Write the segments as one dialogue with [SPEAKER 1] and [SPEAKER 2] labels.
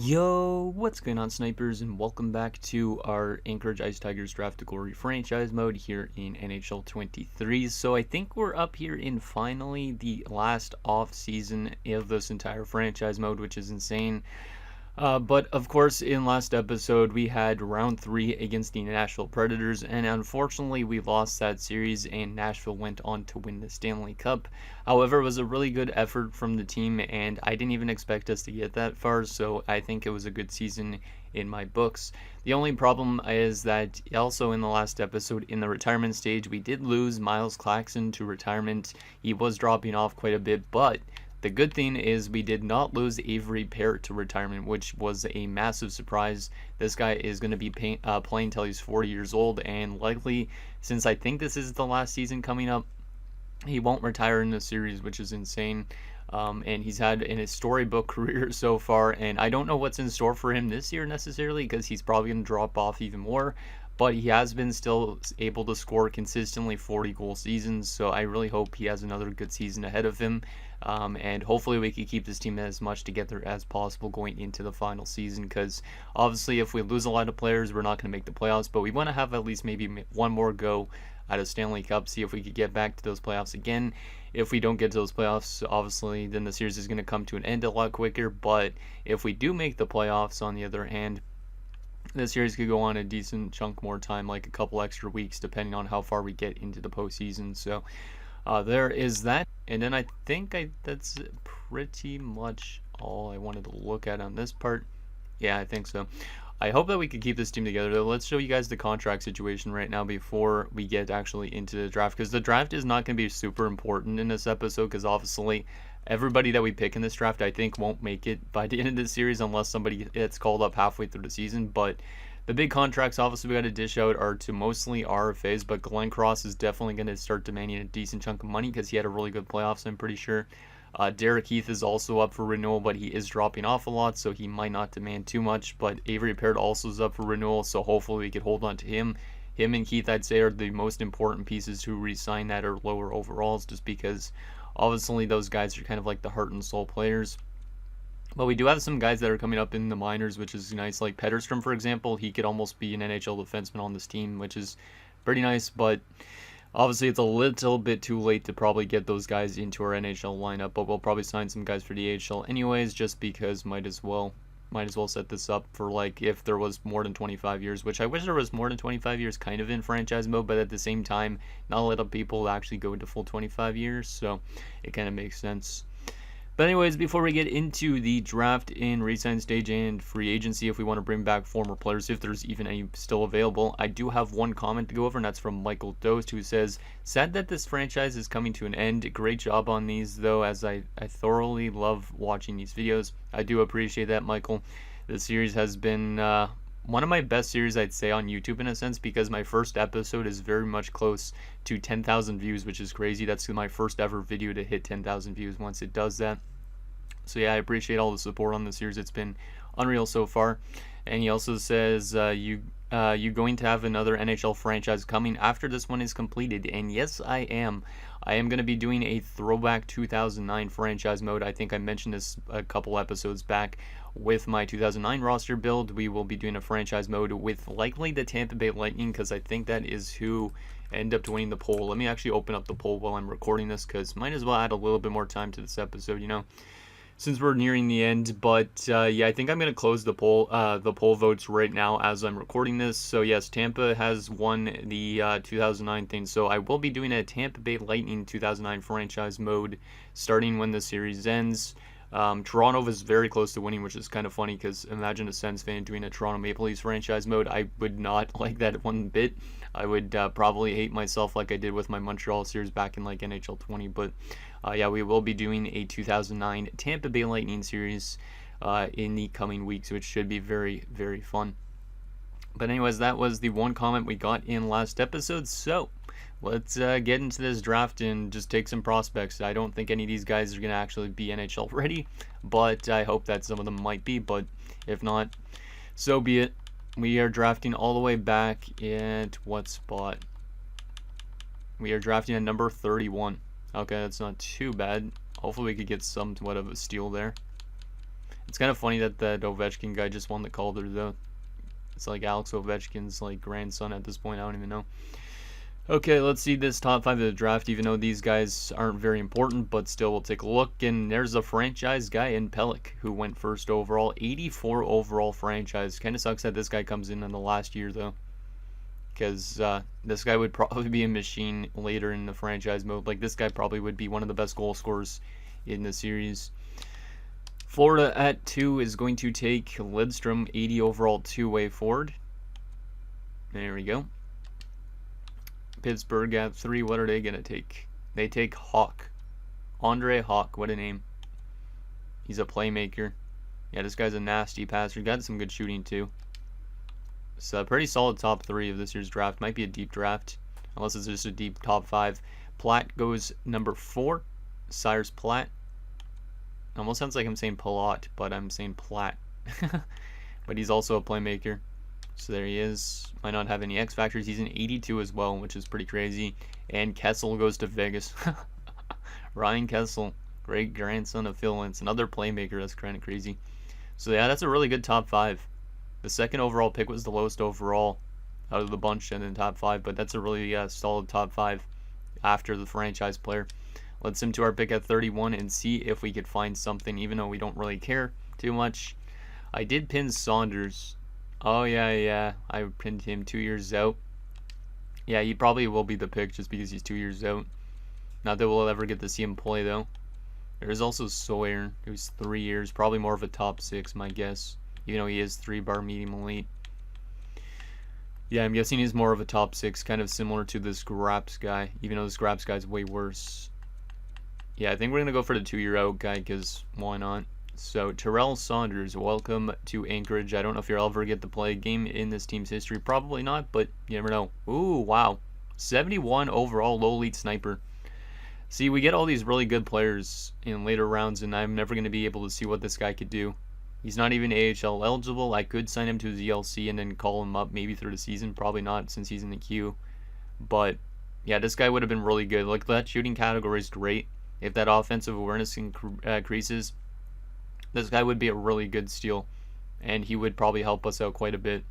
[SPEAKER 1] Yo, what's going on, snipers, and welcome back to our Anchorage Ice Tigers Draft to Glory franchise mode here in NHL 23. So I think we're up here in finally the last off season of this entire franchise mode, which is insane. But of course, in last episode, we had round 3 against the Nashville Predators, and unfortunately, we lost that series, and Nashville went on to win the Stanley Cup. However, it was a really good effort from the team, and I didn't even expect us to get that far, so I think it was a good season in my books. The only problem is that also in the last episode, in the retirement stage, we did lose Miles Claxton to retirement. He was dropping off quite a bit, but the good thing is we did not lose Avery Parrott to retirement, which was a massive surprise. This guy is going to be playing till he's 40 years old, and likely, since I think this is the last season coming up, he won't retire in the series, which is insane. And he's had an storybook career so far, and I don't know what's in store for him this year necessarily, because he's probably going to drop off even more. But he has been still able to score consistently 40-goal seasons, so I really hope he has another good season ahead of him. And hopefully we can keep this team as much together as possible going into the final season, because obviously if we lose a lot of players, we're not going to make the playoffs, but we want to have at least maybe one more go at a Stanley Cup, see if we could get back to those playoffs again. If we don't get to those playoffs, obviously, then the series is going to come to an end a lot quicker, but if we do make the playoffs, on the other hand, the series could go on a decent chunk more time, like a couple extra weeks, depending on how far we get into the postseason. So there is that. And then I think that's pretty much all I wanted to look at on this part. Yeah, I think so. I hope that we could keep this team together, though. Let's show you guys the contract situation right now before we get actually into the draft, because the draft is not going to be super important in this episode, because obviously everybody that we pick in this draft, I think, won't make it by the end of the series unless somebody gets called up halfway through the season. But the big contracts, obviously, we got to dish out are to mostly RFAs, but Glenn Cross is definitely going to start demanding a decent chunk of money because he had a really good playoffs, I'm pretty sure. Derek Heath is also up for renewal, but he is dropping off a lot, so he might not demand too much. But Avery Parrott also is up for renewal, so hopefully we could hold on to him. Him and Keith, I'd say, are the most important pieces to re-sign that are lower overalls, just because obviously those guys are kind of like the heart and soul players. But we do have some guys that are coming up in the minors, which is nice. Like Petterstrom, for example, he could almost be an NHL defenseman on this team, which is pretty nice. But obviously, it's a little bit too late to probably get those guys into our NHL lineup. But we'll probably sign some guys for the AHL anyways, just because might as well set this up for, like, if there was more than 25 years, which I wish there was more than 25 years kind of in franchise mode, but at the same time, not a lot of people actually go into full 25 years, so it kind of makes sense. But anyways, before we get into the draft and re-sign stage and free agency, if we want to bring back former players, if there's even any still available, I do have one comment to go over, and that's from Michael Dost, who says, "Sad that this franchise is coming to an end. Great job on these, though, as I thoroughly love watching these videos." I do appreciate that, Michael. The series has been one of my best series, I'd say, on YouTube in a sense, because my first episode is very much close to 10,000 views, which is crazy. That's my first ever video to hit 10,000 views once it does that. So yeah, I appreciate all the support on the series. It's been unreal so far. And he also says, you going to have another NHL franchise coming after this one is completed? And yes, I am. I am going to be doing a throwback 2009 franchise mode. I think I mentioned this a couple episodes back. With my 2009 roster build, we will be doing a franchise mode with likely the Tampa Bay Lightning, because I think that is who ended up winning the poll. Let me actually open up the poll while I'm recording this, because might as well add a little bit more time to this episode, you know, since we're nearing the end. But yeah, I think I'm going to close the poll votes right now as I'm recording this. So yes, Tampa has won the 2009 thing, so I will be doing a Tampa Bay Lightning 2009 franchise mode starting when the series ends. Toronto was very close to winning, which is kind of funny, because imagine a Sens fan doing a Toronto Maple Leafs franchise mode. I would not like that one bit. I would probably hate myself like I did with my Montreal series back in like NHL 20. But yeah, we will be doing a 2009 Tampa Bay Lightning series in the coming weeks, which should be very, very fun. But anyways, that was the one comment we got in last episode. So let's get into this draft and just take some prospects. I don't think any of these guys are going to actually be NHL ready, but I hope that some of them might be. But if not, so be it. We are drafting all the way back at what spot? We are drafting at number 31. Okay, that's not too bad. Hopefully we could get somewhat of a steal there. It's kind of funny that that Ovechkin guy just won the Calder, though. It's like Alex Ovechkin's like grandson at this point. I don't even know. Okay, let's see this top 5 of the draft, even though these guys aren't very important, but still we'll take a look. And there's a franchise guy in Pelech who went first overall, 84 overall franchise. Kind of sucks that this guy comes in the last year, though, because this guy would probably be a machine later in the franchise mode. Like, this guy probably would be one of the best goal scorers in the series. Florida at 2 is going to take Lidstrom, 80 overall two-way forward. There we go. Pittsburgh at 3, what are they going to take? They take Hawk. Andre Hawk, what a name. He's a playmaker. Yeah, this guy's a nasty passer. Got some good shooting, too. So, pretty solid top 3 of this year's draft. Might be a deep draft, unless it's just a deep top 5. Platt goes number 4. Cyrus Platt. Almost sounds like I'm saying Palat, but I'm saying Platt. But he's also a playmaker. So there he is. Might not have any X factors. He's an 82 as well, which is pretty crazy. And Kessel goes to Vegas. Ryan Kessel, great grandson of Phil Lentz, another playmaker. That's kind of crazy. So yeah, that's a really good top 5. The second overall pick was the lowest overall out of the bunch and in top 5, but that's a really solid top 5 after the franchise player. Let's sim to our pick at 31 and see if we could find something, even though we don't really care too much. I did pin Saunders. Oh, yeah, I pinned him 2 years out. Yeah, he probably will be the pick just because he's 2 years out. Not that we'll ever get to see him play, though. There's also Sawyer, who's 3 years. Probably more of a top 6, my guess. Even though he is 3-bar medium elite. Yeah, I'm guessing he's more of a top 6, kind of similar to this Graps guy. Even though this Graps guy's way worse. Yeah, I think we're going to go for the 2-year out guy, because why not? So, Terrell Saunders, welcome to Anchorage. I don't know if you'll ever get to play a game in this team's history. Probably not, but you never know. Ooh, wow. 71 overall, low elite sniper. See, we get all these really good players in later rounds, and I'm never going to be able to see what this guy could do. He's not even AHL eligible. I could sign him to ZLC and then call him up maybe through the season. Probably not, since he's in the queue. But, yeah, this guy would have been really good. Like, that shooting category is great. If that offensive awareness increases, this guy would be a really good steal, and he would probably help us out quite a bit.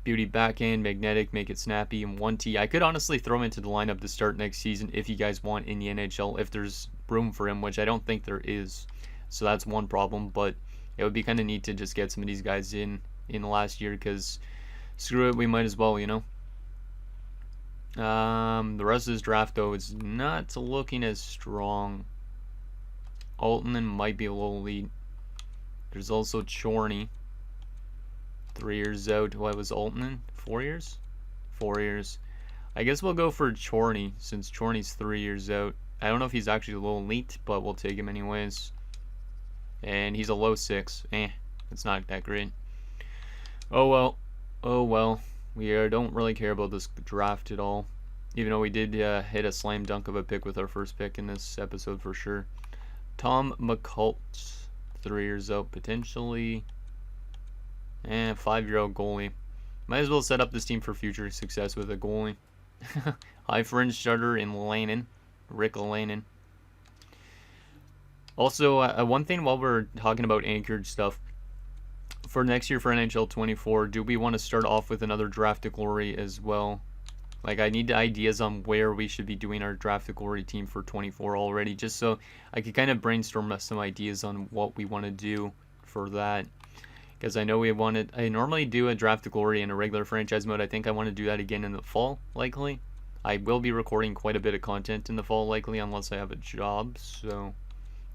[SPEAKER 1] Beauty backhand, magnetic, make it snappy, and 1T. I could honestly throw him into the lineup to start next season if you guys want in the NHL, if there's room for him, which I don't think there is. So that's one problem, but it would be kind of neat to just get some of these guys in the last year, because screw it, we might as well, you know. The rest of this draft, though, is not looking as strong. Altonen might be a little lead. There's also Chorney. 3 years out. What was Altonen? 4 years? 4 years. I guess we'll go for Chorney, since Chorney's 3 years out. I don't know if he's actually a little elite, but we'll take him anyways. And he's a low 6. It's not that great. Oh well. Oh well. We don't really care about this draft at all. Even though we did hit a slam dunk of a pick with our first pick in this episode for sure. Tom McCult, 3 years out potentially. 5-year-old goalie. Might as well set up this team for future success with a goalie. High fringe starter in Lannon. Rick Lannon. Also, one thing while we're talking about Anchorage stuff. For next year for NHL 24, do we want to start off with another Draft to Glory as well? Like, I need ideas on where we should be doing our Draft to Glory team for 24 already, just so I could kind of brainstorm some ideas on what we want to do for that. Because I know I normally do a Draft to Glory in a regular franchise mode. I think I want to do that again in the fall, likely. I will be recording quite a bit of content in the fall, likely, unless I have a job, so...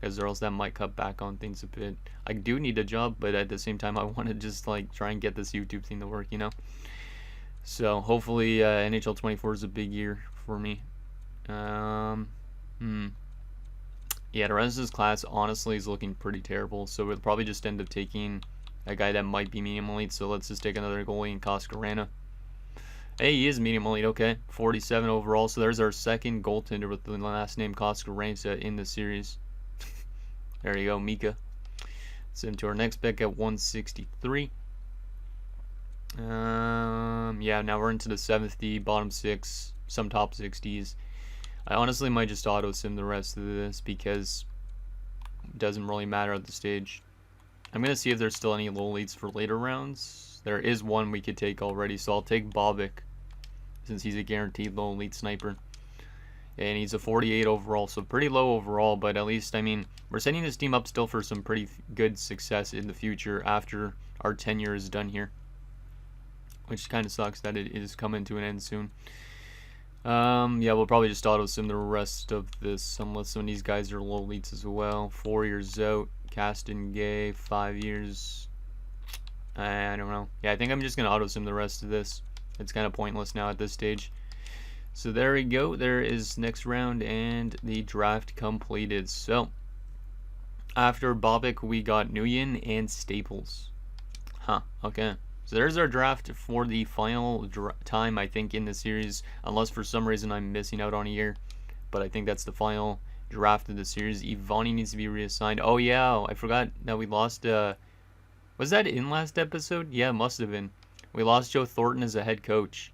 [SPEAKER 1] because or else that might cut back on things a bit. I do need a job, but at the same time, I want to just like try and get this YouTube thing to work, you know. So hopefully, NHL 24 is a big year for me. Yeah, the rest of this class honestly is looking pretty terrible. So we'll probably just end up taking a guy that might be medium elite. So let's just take another goalie in Koskarana. Hey, he is medium elite. Okay, 47 overall. So there's our second goaltender with the last name Koskarana in the series. There you go, Mika. Send to our next pick at 163. Yeah, now we're into the 7th D, bottom 6, some top 60s. I honestly might just auto sim the rest of this because it doesn't really matter at the stage. I'm going to see if there's still any low leads for later rounds. There is one we could take already, so I'll take Bobik since he's a guaranteed low lead sniper. And he's a 48 overall, so pretty low overall, but at least, I mean, we're setting this team up still for some pretty good success in the future after our tenure is done here. Which kind of sucks that it is coming to an end soon. Yeah, we'll probably just auto-sim the rest of this, unless some of these guys are low leads as well. 4 years out, Caston Gay, 5 years. I don't know. Yeah, I think I'm just going to auto-sim the rest of this. It's kind of pointless now at this stage. So there we go. There is next round and the draft completed. So after Bobik, we got Nguyen and Staples. Okay. So there's our draft for the final time, I think, in the series. Unless for some reason I'm missing out on a year. But I think that's the final draft of the series. Ivani needs to be reassigned. Oh, yeah. I forgot that we lost... was that in last episode? Yeah, it must have been. We lost Joe Thornton as a head coach.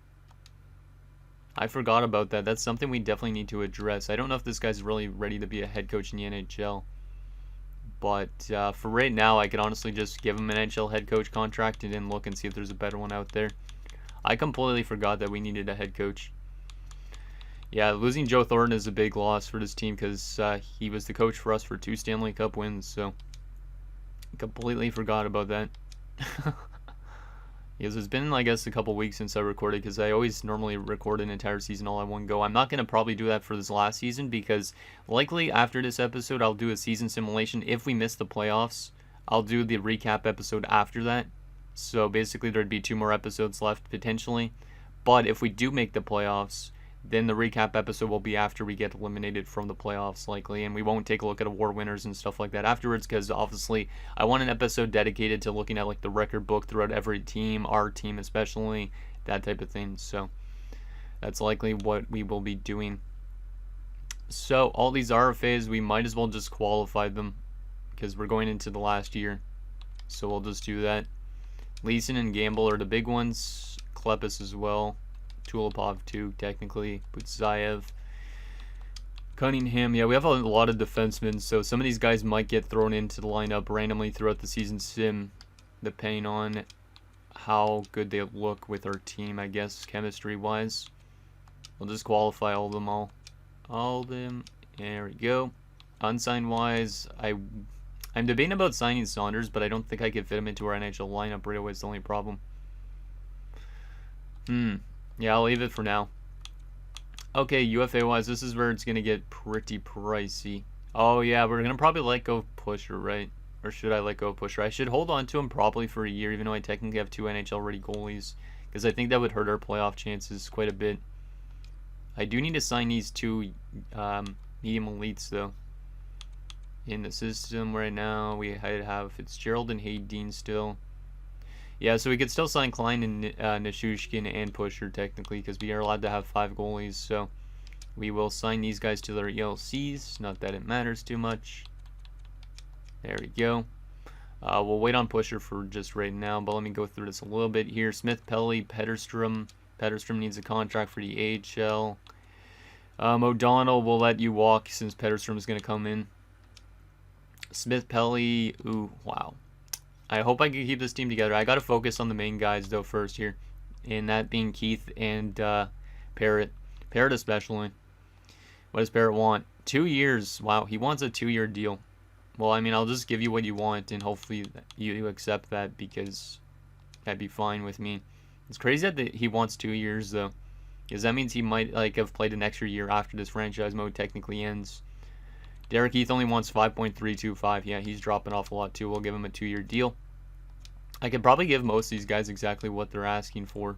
[SPEAKER 1] I forgot about that. That's something we definitely need to address. I don't know if this guy's really ready to be a head coach in the NHL. But for right now, I could honestly just give him an NHL head coach contract and then look and see if there's a better one out there. I completely forgot that we needed a head coach. Yeah, losing Joe Thornton is a big loss for this team because he was the coach for us for 2 Stanley Cup wins. So completely forgot about that. Because it's been, I guess, a couple weeks since I recorded, because I always normally record an entire season all at one go. I'm not going to probably do that for this last season, because likely after this episode, I'll do a season simulation. If we miss the playoffs, I'll do the recap episode after that. So basically, there'd be 2 more episodes left, potentially. But if we do make the playoffs, then the recap episode will be after we get eliminated from the playoffs, likely, and we won't take a look at award winners and stuff like that afterwards, because obviously I want an episode dedicated to looking at like the record book throughout every team, our team especially, that type of thing. So that's likely what we will be doing. So all these RFAs, we might as well just qualify them because we're going into the last year, so we'll just do that. Leeson and Gamble are the big ones, Klepis as well, Tulipov too, technically, Butsayev, Cunningham. Yeah, we have a lot of defensemen, so some of these guys might get thrown into the lineup randomly throughout the season sim, depending on how good they look with our team, I guess, chemistry-wise. We'll just qualify all of them all. All of them. There we go. Unsigned-wise, I'm debating about signing Saunders, but I don't think I could fit him into our NHL lineup right away. It's the only problem. Yeah, I'll leave it for now. Okay, UFA-wise, this is where it's going to get pretty pricey. Oh, yeah, we're going to probably let go of Pusher, right? Or should I let go of Pusher? I should hold on to him probably for a year, even though I technically have 2 NHL-ready goalies. Because I think that would hurt our playoff chances quite a bit. I do need to sign these 2 medium elites, though. In the system right now, we have Fitzgerald and Hayden still. Yeah, so we could still sign Klein and Nishushkin and Pusher, technically, because we are allowed to have 5 goalies. So we will sign these guys to their ELCs. Not that it matters too much. There we go. We'll wait on Pusher for just right now, but let me go through this a little bit here. Smith, Pelly, Petterstrom. Petterstrom needs a contract for the AHL. O'Donnell will let you walk since Petterstrom is going to come in. Smith, Pelly. Ooh, wow. I hope I can keep this team together. I got to focus on the main guys, though, first here. And that being Keith and Parrott. Parrott especially. What does Parrott want? 2 years. Wow, he wants a 2-year deal. Well, I mean, I'll just give you what you want, and hopefully you accept that, because that'd be fine with me. It's crazy that he wants 2 years, though. Because that means he might have played an extra year after this franchise mode technically ends. Derek Heath only wants 5.325. Yeah, he's dropping off a lot too. We'll give him a 2-year deal. I could probably give most of these guys exactly what they're asking for.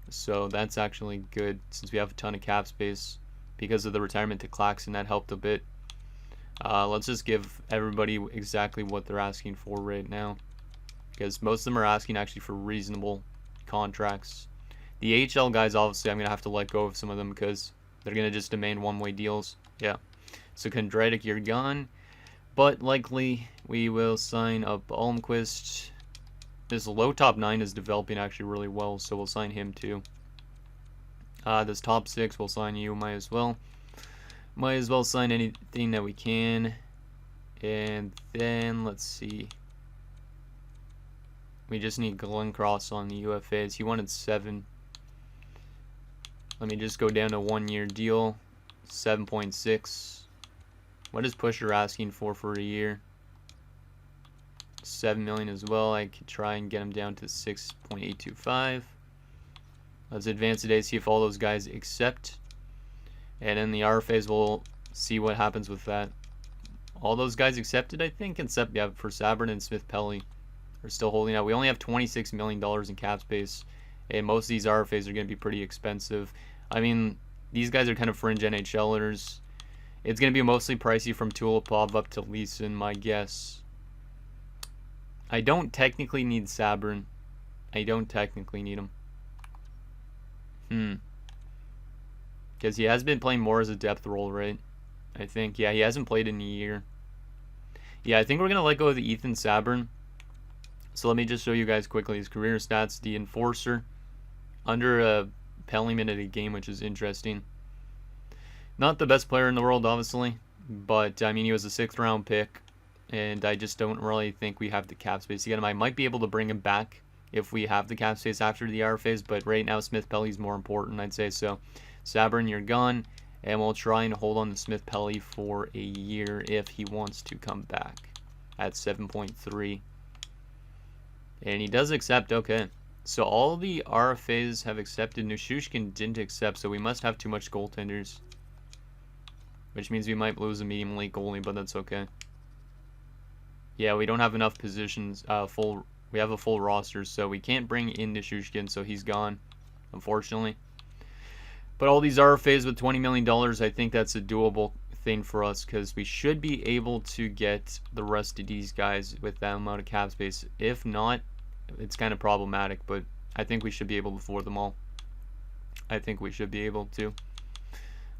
[SPEAKER 1] So that's actually good since we have a ton of cap space. Because of the retirement to Claxton, that helped a bit. Let's just give everybody exactly what they're asking for right now. Because most of them are asking actually for reasonable contracts. The AHL guys, obviously, I'm going to have to let go of some of them because they're going to just demand one-way deals. Yeah. So Kondratic, you're gone. But likely we will sign up Almquist. This low top 9 is developing actually really well, so we'll sign him too. This top 6, we'll sign you. Might as well sign anything that we can. And then, let's see. We just need Glenn Cross on the UFAs. He wanted 7. Let me just go down to 1-year deal. 7.6. What is Pusher asking for a year? 7 million as well. I could try and get him down to 6.825. Let's advance today, see if all those guys accept. And in the RFAs, we'll see what happens with that. All those guys accepted, I think, except, yeah, for Sabrin and Smith-Pelly are still holding out. We only have $26 million in cap space, and most of these RFAs are going to be pretty expensive. I mean, these guys are kind of fringe NHLers. It's going to be mostly pricey from Tulipov up to Leeson, my guess. I don't technically need Sabrin. I don't technically need him. Because he has been playing more as a depth role, right? I think. Yeah, he hasn't played in a year. Yeah, I think we're going to let go of the Ethan Sabrin. So let me just show you guys quickly his career stats. The Enforcer. Under a penalty minute a game, which is interesting. Not the best player in the world, obviously. But, I mean, he was a 6th round pick. And I just don't really think we have the cap space to get him. I might be able to bring him back if we have the cap space after the RFAs. But right now, Smith-Pelly's more important, I'd say. So, Sabrin, you're gone. And we'll try and hold on to Smith-Pelly for a year if he wants to come back at 7.3. And he does accept, okay. So all the RFAs have accepted. Nishushkin didn't accept, so we must have too much goaltenders. Which means we might lose a medium late goalie, but that's okay. Yeah, we don't have enough positions, we have a full roster, so we can't bring in Nishushkin, so he's gone, unfortunately. But all these RFAs with $20 million, I think that's a doable thing for us because we should be able to get the rest of these guys with that amount of cap space. If not, it's kind of problematic, but I think we should be able to afford them all. I think we should be able to.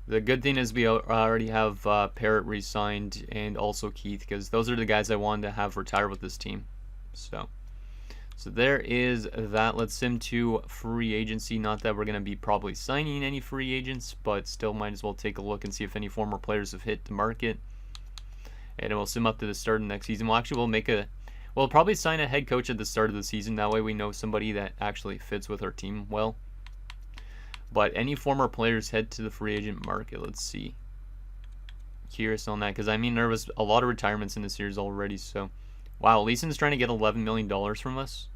[SPEAKER 1] The good thing is we already have Parrott re-signed and also Keith because those are the guys I wanted to have retire with this team. So there is that. Let's sim to free agency. Not that we're going to be probably signing any free agents, but still might as well take a look and see if any former players have hit the market. And we'll sim up to the start of next season. We'll probably sign a head coach at the start of the season. That way we know somebody that actually fits with our team well. But any former players head to the free agent market. Let's see. Curious on that because I mean there was a lot of retirements in the series already. So, wow, Leeson's trying to get $11 million from us.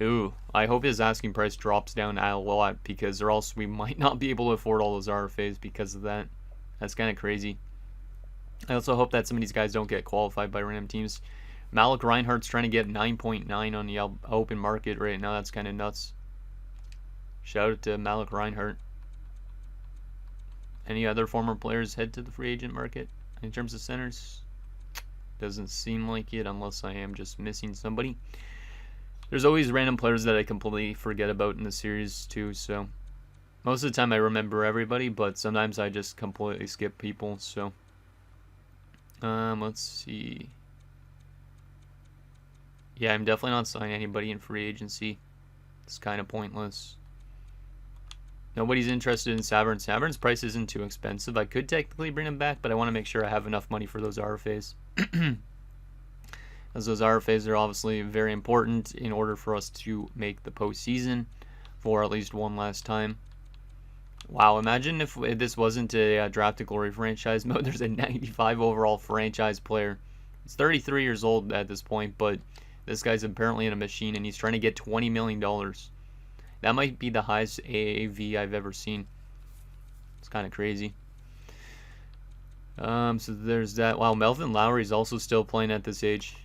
[SPEAKER 1] Ooh, I hope his asking price drops down a lot because or else we might not be able to afford all those RFAs because of that. That's kind of crazy. I also hope that some of these guys don't get qualified by random teams. Malik Reinhardt's trying to get 9.9 on the open market right now. That's kind of nuts. Shout out to Malik Reinhardt. Any other former players head to the free agent market in terms of centers? Doesn't seem like it unless I am just missing somebody. There's always random players that I completely forget about in the series too, so most of the time I remember everybody, but sometimes I just completely skip people, so let's see. Yeah, I'm definitely not signing anybody in free agency. It's kind of pointless. Nobody's interested in Sabrin. Sabrin's price isn't too expensive. I could technically bring him back, but I want to make sure I have enough money for those RFAs. As those RFAs are obviously very important in order for us to make the postseason for at least one last time. Wow, imagine if this wasn't a Draft to Glory franchise mode. There's a 95 overall franchise player. He's 33 years old at this point, but this guy's apparently in a machine, and he's trying to get $20 million. That might be the highest AAV I've ever seen. It's kind of crazy. So there's that. Wow, Melvin Lowry is also still playing at this age.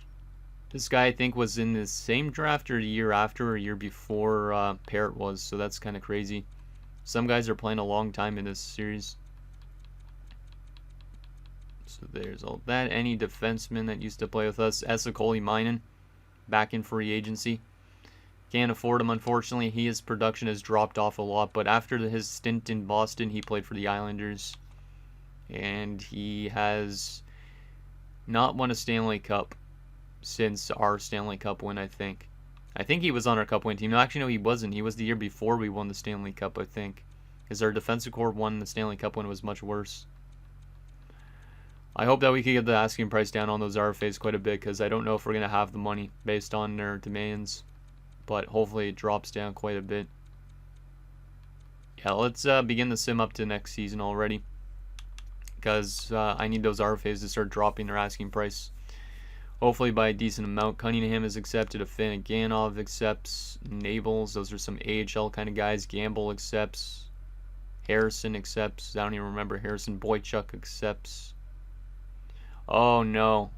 [SPEAKER 1] This guy, I think, was in the same draft or a year after or a year before Parrott was, so that's kind of crazy. Some guys are playing a long time in this series. So there's all that. Any defenseman that used to play with us, Esakoli Minen, back in free agency. Can't afford him, unfortunately. His production has dropped off a lot, but after his stint in Boston, he played for the Islanders. And he has not won a Stanley Cup since our Stanley Cup win, I think. I think he was on our Cup win team. No, actually, no, he wasn't. He was the year before we won the Stanley Cup, I think. Because our defensive core won the Stanley Cup when it was much worse. I hope that we can get the asking price down on those RFAs quite a bit, because I don't know if we're going to have the money based on their demands. But hopefully it drops down quite a bit. Yeah, let's begin the sim up to next season already, because I need those RFAs to start dropping their asking price. Hopefully by a decent amount. Cunningham is accepted. Afanaganov accepts. Nables, those are some AHL kind of guys. Gamble accepts. Harrison accepts. I don't even remember Harrison. Boychuk accepts. Oh no.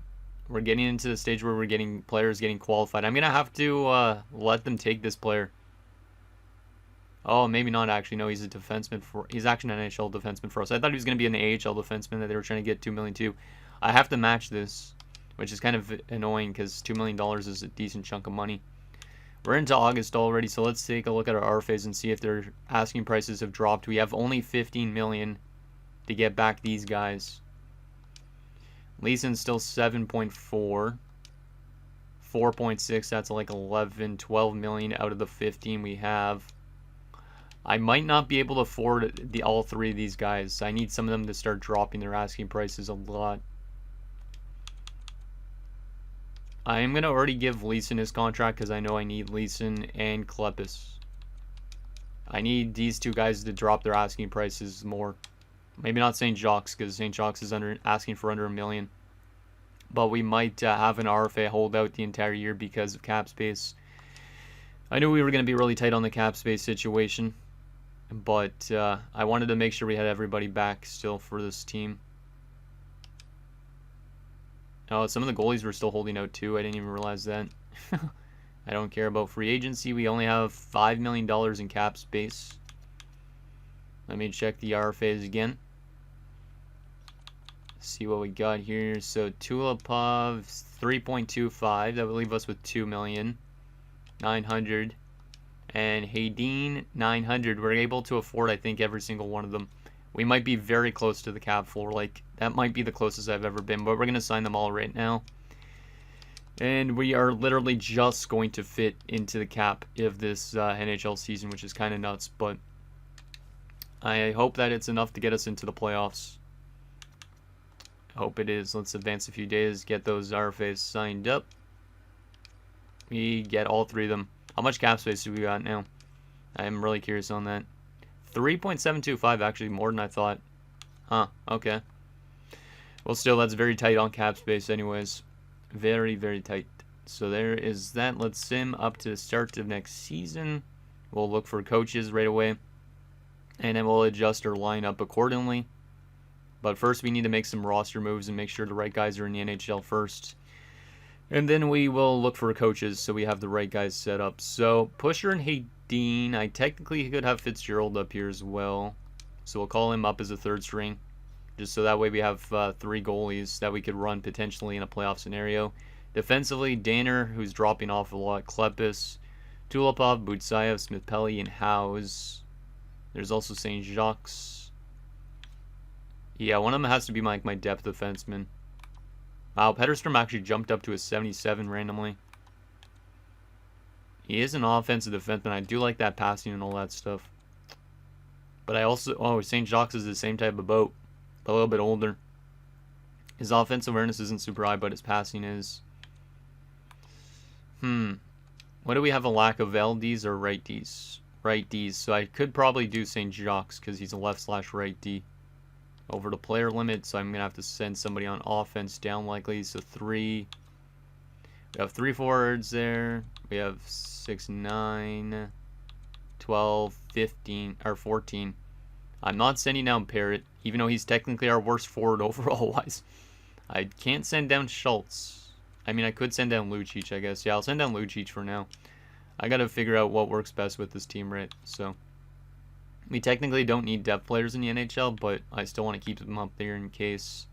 [SPEAKER 1] We're getting into the stage where we're getting players getting qualified. I'm going to have to let them take this player. Oh, maybe not actually. No, he's a defenseman for... He's actually an NHL defenseman for us. I thought he was going to be an AHL defenseman that they were trying to get $2 million to. I have to match this, which is kind of annoying because $2 million is a decent chunk of money. We're into August already, so let's take a look at our RFAs and see if their asking prices have dropped. We have only $15 million to get back these guys. Leeson's still 7.4. 4.6, that's like 11, 12 million out of the 15 we have. I might not be able to afford all three of these guys. I need some of them to start dropping their asking prices a lot. I am going to already give Leeson his contract because I know I need Leeson and Klepis. I need these two guys to drop their asking prices more. Maybe not St. Jacques, because St. Jacques is asking for under $1 million. But we might have an RFA hold out the entire year because of cap space. I knew we were going to be really tight on the cap space situation. But I wanted to make sure we had everybody back still for this team. Oh, some of the goalies were still holding out too. I didn't even realize that. I don't care about free agency. We only have $5 million in cap space. Let me check the RFAs again. See what we got here. So Tulipov 3.25. That would leave us with 2,900,000. And Haydeen 900. We're able to afford, I think, every single one of them. We might be very close to the cap floor. Like, that might be the closest I've ever been. But we're going to sign them all right now. And we are literally just going to fit into the cap of this NHL season, which is kind of nuts. But I hope that it's enough to get us into the playoffs. I hope it is. Let's advance a few days, get those RFAs signed up. We get all three of them. How much cap space do we got now? I'm really curious on that. 3.725, actually, more than I thought. Huh, okay. Well, still, that's very tight on cap space anyways. Very, very tight. So there is that. Let's sim up to the start of next season. We'll look for coaches right away. And then we'll adjust our lineup accordingly. But first, we need to make some roster moves and make sure the right guys are in the NHL first. And then we will look for coaches so we have the right guys set up. So, Pusher and Haydeen. I technically could have Fitzgerald up here as well. So we'll call him up as a third string. Just so that way we have three goalies that we could run potentially in a playoff scenario. Defensively, Danner, who's dropping off a lot. Klepis, Tulipov, Butsayev, Smith-Pelly, and Howes. There's also St. Jacques. Yeah, one of them has to be my depth defenseman. Wow, Petterstrom actually jumped up to a 77 randomly. He is an offensive defenseman. I do like that passing and all that stuff. But I also... Oh, St. Jacques is the same type of boat. But a little bit older. His offensive awareness isn't super high, but his passing is. What do we have a lack of? LDs or right Ds? Right Ds. So I could probably do St. Jacques because he's a left/right D. Over the player limit, so I'm going to have to send somebody on offense down likely. So 3. We have 3 forwards there. We have 6, 9, 12, 15, or 14. I'm not sending down Parrott, even though he's technically our worst forward overall-wise. I can't send down Schultz. I mean, I could send down Lucic, I guess. Yeah, I'll send down Lucic for now. I got to figure out what works best with this team, right? So we technically don't need depth players in the NHL, but I still want to keep them up there in case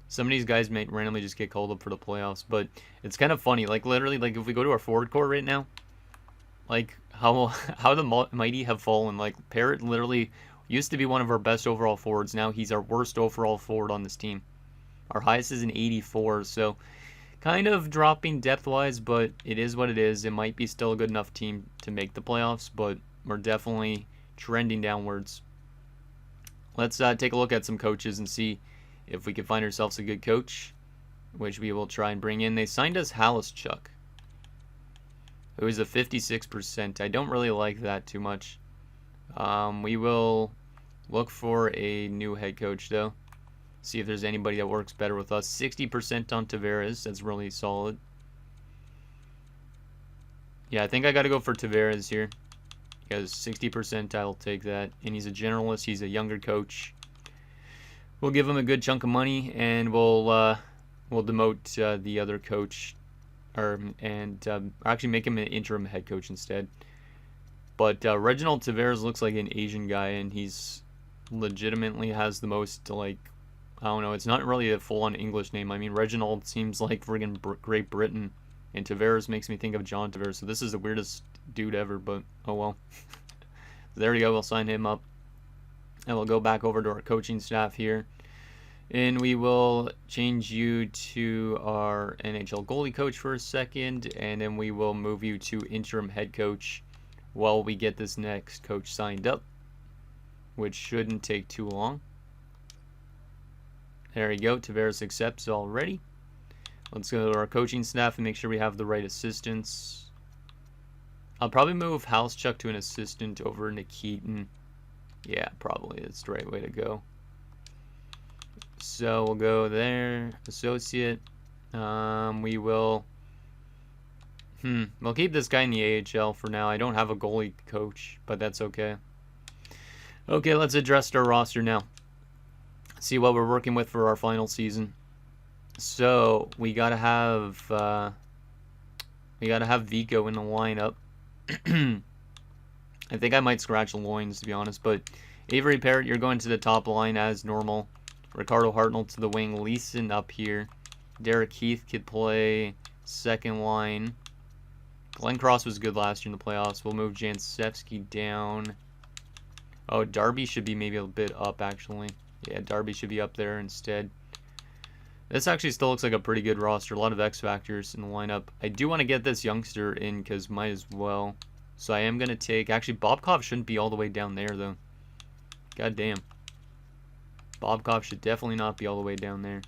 [SPEAKER 1] some of these guys may randomly just get called up for the playoffs. But it's kind of funny, like literally, like if we go to our forward core right now, like how the mighty have fallen. Like Parrott literally used to be one of our best overall forwards. Now he's our worst overall forward on this team. Our highest is an 84, so kind of dropping depth-wise, but it is what it is. It might be still a good enough team to make the playoffs, but we're definitely trending downwards. let's take a look at some coaches and see if we can find ourselves a good coach, which we will try and bring in. They signed us Halischuk, who is a 56%. I don't really like that too much. We will look for a new head coach, though. See if there's anybody that works better with us. 60% on Tavares. That's really solid. Yeah, I think I got to go for Tavares here. Because 60%, I'll take that. And he's a generalist. He's a younger coach. We'll give him a good chunk of money, and we'll demote the other coach, and actually make him an interim head coach instead. But Reginald Tavares looks like an Asian guy, and he's legitimately has the most, like, I don't know, it's not really a full-on English name. I mean, Reginald seems like friggin' Great Britain, and Tavares makes me think of John Tavares, so this is the weirdest dude ever, but oh well. There we go, we'll sign him up, and we'll go back over to our coaching staff here, and we will change you to our NHL goalie coach for a second, and then we will move you to interim head coach while we get this next coach signed up, which shouldn't take too long. There you go, Tavares accepts already. Let's go to our coaching staff and make sure we have the right assistants. I'll probably move Halischuk to an assistant over Nikitin. Yeah, probably that's the right way to go. So we'll go there, associate. We will... we'll keep this guy in the AHL for now. I don't have a goalie coach, but that's okay. Okay, let's address our roster now. See what we're working with for our final season. So we gotta have Vico in the lineup. I think I might scratch Loins, to be honest, but Avery Parrott, you're going to the top line as normal. Ricardo Hartnell to the wing. Leeson up here. Derek Heath could play second line. Glenn Cross was good last year in the playoffs. We'll move Jansevsky down. Oh, Darby should be maybe a bit up, actually. Yeah, Darby should be up there instead. This actually still looks like a pretty good roster. A lot of X factors in the lineup. I do want to get this youngster in because might as well. So I am going to take... Actually, Bobkov shouldn't be all the way down there, though. God damn. Bobkov should definitely not be all the way down there.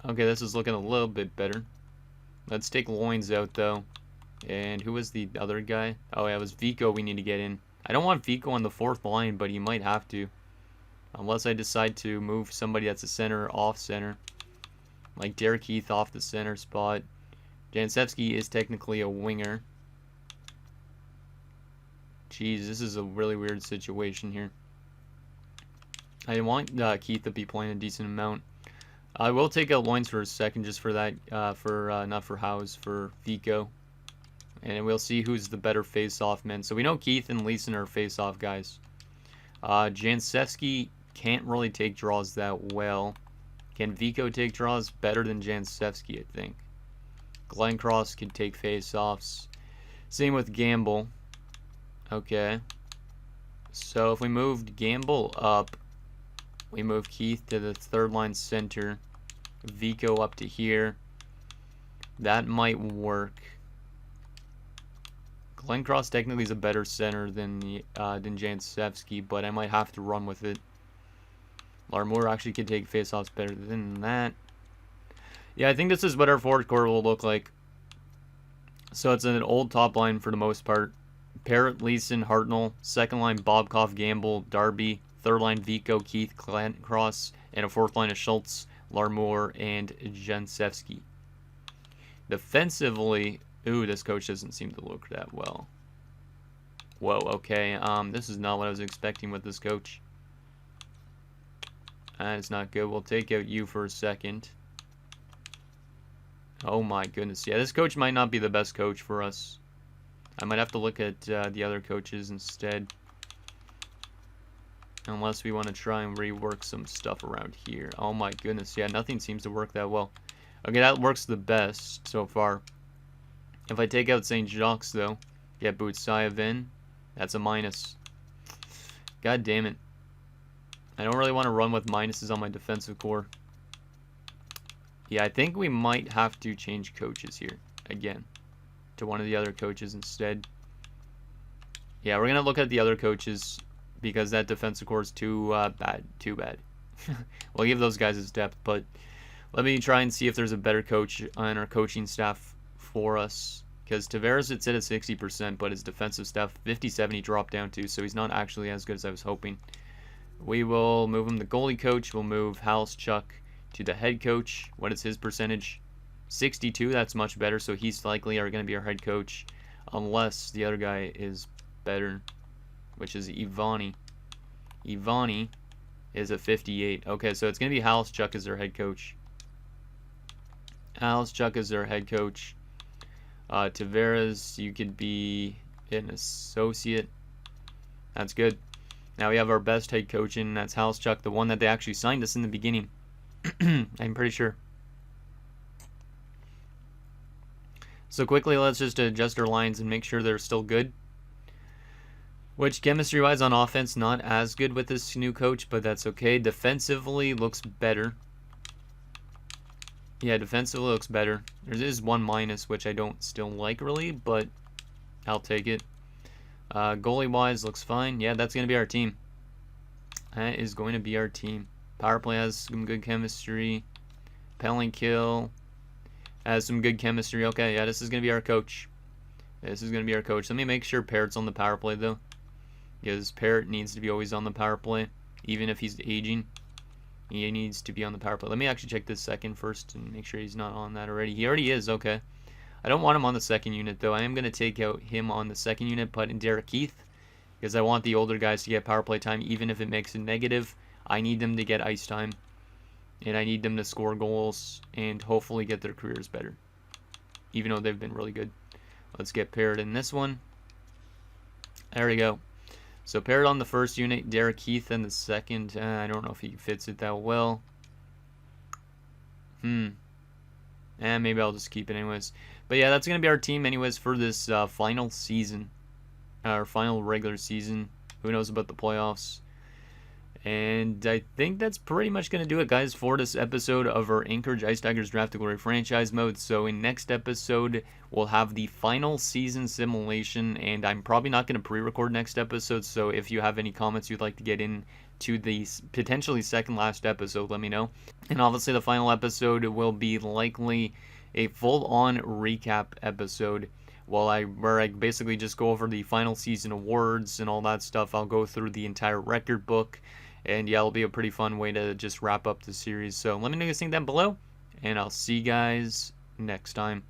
[SPEAKER 1] Okay, this is looking a little bit better. Let's take Loins out, though. And who was the other guy? Oh, yeah, it was Vico we need to get in. I don't want Vico on the fourth line, but he might have to. Unless I decide to move somebody that's a center off center. Like Derek Heath off the center spot. Jansevsky is technically a winger. Jeez, this is a really weird situation here. I want Keith to be playing a decent amount. I will take out Loins for a second just for that, not for Howes, for Vico. And we'll see who's the better face-off men. So we know Keith and Leeson are face-off guys. Jansevsky can't really take draws that well. Can Vico take draws? Better than Jansevsky, I think. Glenn Cross can take face-offs. Same with Gamble. Okay. So if we moved Gamble up, we move Keith to the third line center. Vico up to here. That might work. Glenn Cross technically is a better center than Jansevsky, but I might have to run with it. Larmour actually can take faceoffs better than that. Yeah, I think this is what our forward core will look like. So it's an old top line for the most part. Parrott, Leeson, Hartnell. Second line, Bobkov, Gamble, Darby. Third line, Vico, Keith, Glenn Cross. And a fourth line of Schultz, Larmour, and Jansevsky. Defensively... Ooh, this coach doesn't seem to look that well. Whoa, okay. This is not what I was expecting with this coach. It's not good. We'll take out you for a second. Oh my goodness. Yeah, this coach might not be the best coach for us. I might have to look at the other coaches instead. Unless we want to try and rework some stuff around here. Oh my goodness. Yeah, nothing seems to work that well. Okay, that works the best so far. If I take out St. Jacques, though, get Butsayev in, that's a minus. God damn it. I don't really want to run with minuses on my defensive core. Yeah, I think we might have to change coaches here, again, to one of the other coaches instead. Yeah, we're going to look at the other coaches because that defensive core is too bad. Too bad. We'll give those guys his depth, but let me try and see if there's a better coach on our coaching staff for us. Because Tavares sits at 60%, but his defensive staff, 57, he dropped down to, so he's not actually as good as I was hoping. We will move him to goalie coach. We'll move Chuck to the head coach. What is his percentage? 62, that's much better, so he's likely going to be our head coach, unless the other guy is better, which is Ivani. Ivani is a 58. Okay, so it's going to be Chuck as their head coach. Chuck is their head coach. Tavares, you could be an associate. That's good. Now we have our best head coach in, that's Chuck, the one that they actually signed us in the beginning. I'm pretty sure. So quickly, let's just adjust our lines and make sure they're still good. Which, chemistry-wise on offense, not as good with this new coach, but that's okay. Defensively, looks better. Yeah, defensively looks better. There is one minus, which I don't still like really, but I'll take it. Goalie-wise, looks fine. Yeah, that's going to be our team. That is going to be our team. Power play has some good chemistry. Penalty kill has some good chemistry. Okay, yeah, this is going to be our coach. This is going to be our coach. Let me make sure Parrot's on the power play, though. Because Parrot needs to be always on the power play. Even if he's aging, he needs to be on the power play. Let me actually check this second first and make sure he's not on that already. He already is, okay. I don't want him on the second unit, though. I am going to take out him on the second unit, put in Derek Keith. Because I want the older guys to get power play time, even if it makes it negative. I need them to get ice time. And I need them to score goals and hopefully get their careers better. Even though they've been really good. Let's get Parrot in this one. There we go. So Parrot on the first unit, Derek Keith in the second. I don't know if he fits it that well. And maybe I'll just keep it anyways. But yeah, that's going to be our team anyways for this final season. Our final regular season. Who knows about the playoffs. And I think that's pretty much going to do it, guys, for this episode of our Anchorage Ice Tigers Draft to Glory franchise mode. So in next episode, we'll have the final season simulation, and I'm probably not going to pre-record next episode, so if you have any comments you'd like to get in to the potentially second last episode, let me know. And obviously the final episode will be likely a full-on recap episode. Where I basically just go over the final season awards and all that stuff. I'll go through the entire record book. And yeah, it'll be a pretty fun way to just wrap up the series. So let me know what you think down below. And I'll see you guys next time.